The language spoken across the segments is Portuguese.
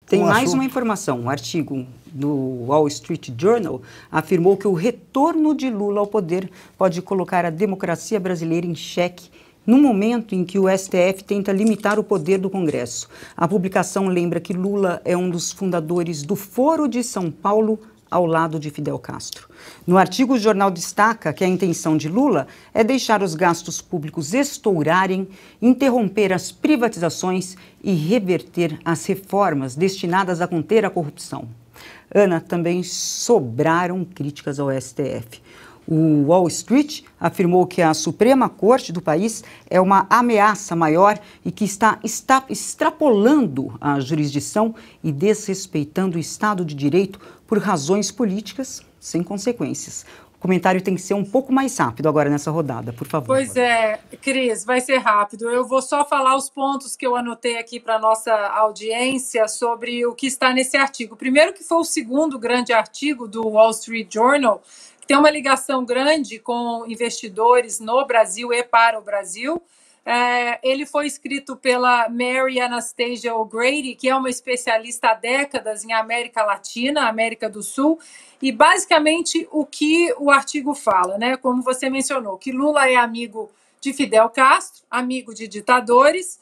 Tem mais uma informação. Um artigo do Wall Street Journal afirmou que o retorno de Lula ao poder pode colocar a democracia brasileira em xeque no momento em que o STF tenta limitar o poder do Congresso. A publicação lembra que Lula é um dos fundadores do Foro de São Paulo, ao lado de Fidel Castro. No artigo, o jornal destaca que a intenção de Lula é deixar os gastos públicos estourarem, interromper as privatizações e reverter as reformas destinadas a conter a corrupção. Ana, também sobraram críticas ao STF. O Wall Street afirmou que a Suprema Corte do país é uma ameaça maior e que está extrapolando a jurisdição e desrespeitando o Estado de Direito por razões políticas sem consequências. O comentário tem que ser um pouco mais rápido agora nessa rodada, por favor. Pois é, Cris, vai ser rápido. Eu vou só falar os pontos que eu anotei aqui para a nossa audiência sobre o que está nesse artigo. Primeiro, que foi o segundo grande artigo do Wall Street Journal, que tem uma ligação grande com investidores no Brasil e para o Brasil. Ele foi escrito pela Mary Anastasia O'Grady, que é uma especialista há décadas em América Latina, América do Sul, e basicamente o que o artigo fala, né? Como você mencionou, que Lula é amigo de Fidel Castro, amigo de ditadores,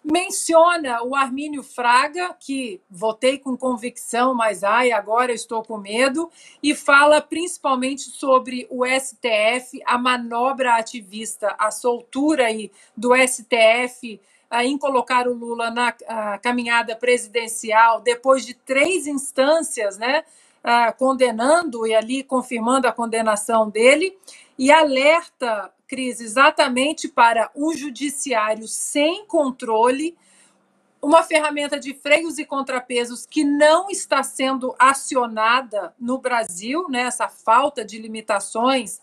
menciona o Armínio Fraga, que votei com convicção, mas agora eu estou com medo, e fala principalmente sobre o STF, a manobra ativista, a soltura aí do STF em colocar o Lula na caminhada presidencial, depois de 3 instâncias, né, condenando e ali confirmando a condenação dele, e alerta, Cris, exatamente para um judiciário sem controle, uma ferramenta de freios e contrapesos que não está sendo acionada no Brasil, né, essa falta de limitações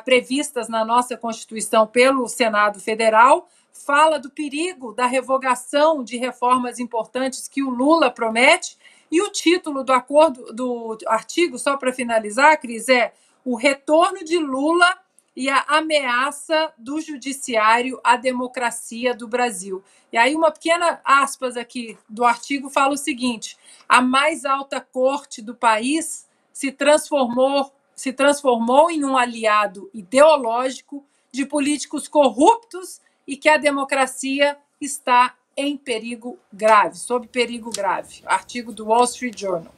previstas na nossa Constituição pelo Senado Federal, fala do perigo da revogação de reformas importantes que o Lula promete, e o título do artigo, só para finalizar, Cris, é o retorno de Lula e a ameaça do judiciário à democracia do Brasil. E aí uma pequena aspas aqui do artigo fala o seguinte: a mais alta corte do país se transformou em um aliado ideológico de políticos corruptos e que a democracia está em perigo grave, sob perigo grave. Artigo do Wall Street Journal.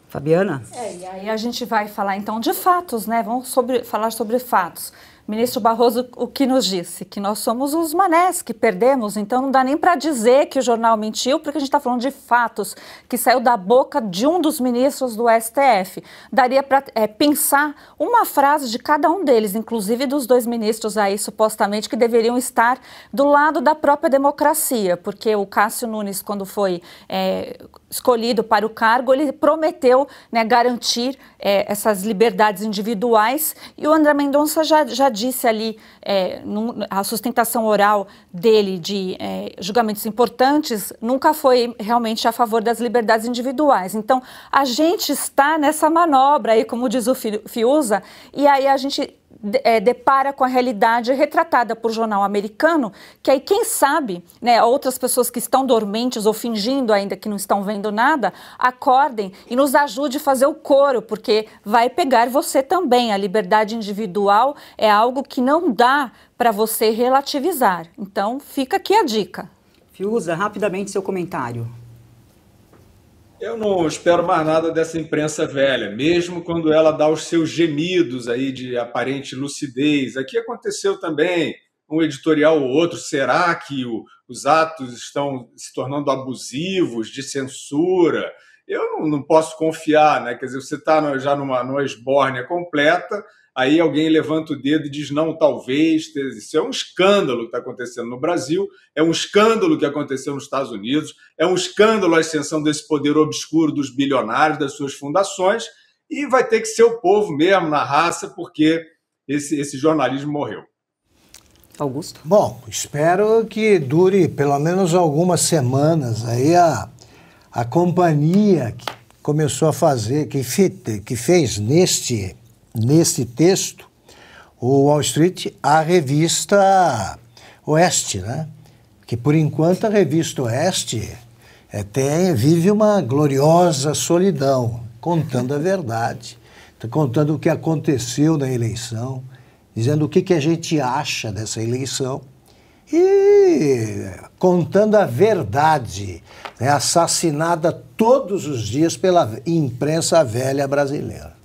Fabiana? E aí a gente vai falar então de fatos, né? Vamos falar sobre fatos. Ministro Barroso, o que nos disse? Que nós somos os manés que perdemos, então não dá nem para dizer que o jornal mentiu, porque a gente está falando de fatos que saiu da boca de um dos ministros do STF. Daria para pensar uma frase de cada um deles, inclusive dos 2 ministros aí, supostamente, que deveriam estar do lado da própria democracia, porque o Cássio Nunes, quando foi escolhido para o cargo, ele prometeu, né, garantir essas liberdades individuais, e o André Mendonça já disse ali, a sustentação oral dele de julgamentos importantes nunca foi realmente a favor das liberdades individuais. Então, a gente está nessa manobra aí, como diz o Fiuza, e aí a gente depara com a realidade retratada por jornal americano, que aí, quem sabe, né, outras pessoas que estão dormentes ou fingindo ainda que não estão vendo nada, acordem e nos ajude a fazer o coro, porque vai pegar você também. A liberdade individual é algo que não dá para você relativizar. Então, fica aqui a dica. Fiuza, rapidamente seu comentário. Eu não espero mais nada dessa imprensa velha, mesmo quando ela dá os seus gemidos aí de aparente lucidez. Aqui aconteceu também um editorial ou outro. Será que os atos estão se tornando abusivos, de censura? Eu não posso confiar, né? Quer dizer, você está já numa esbórnia completa, aí alguém levanta o dedo e diz não, talvez. Isso é um escândalo que está acontecendo no Brasil, é um escândalo que aconteceu nos Estados Unidos, é um escândalo a extensão desse poder obscuro dos bilionários, das suas fundações, e vai ter que ser o povo mesmo, na raça, porque esse jornalismo morreu. Augusto? Bom, espero que dure pelo menos algumas semanas aí a companhia que começou a fazer, que fez neste texto, o Wall Street, a revista Oeste, né? Que, por enquanto, a revista Oeste vive uma gloriosa solidão, contando a verdade, contando o que aconteceu na eleição, dizendo o que a gente acha dessa eleição e contando a verdade, né, assassinada todos os dias pela imprensa velha brasileira.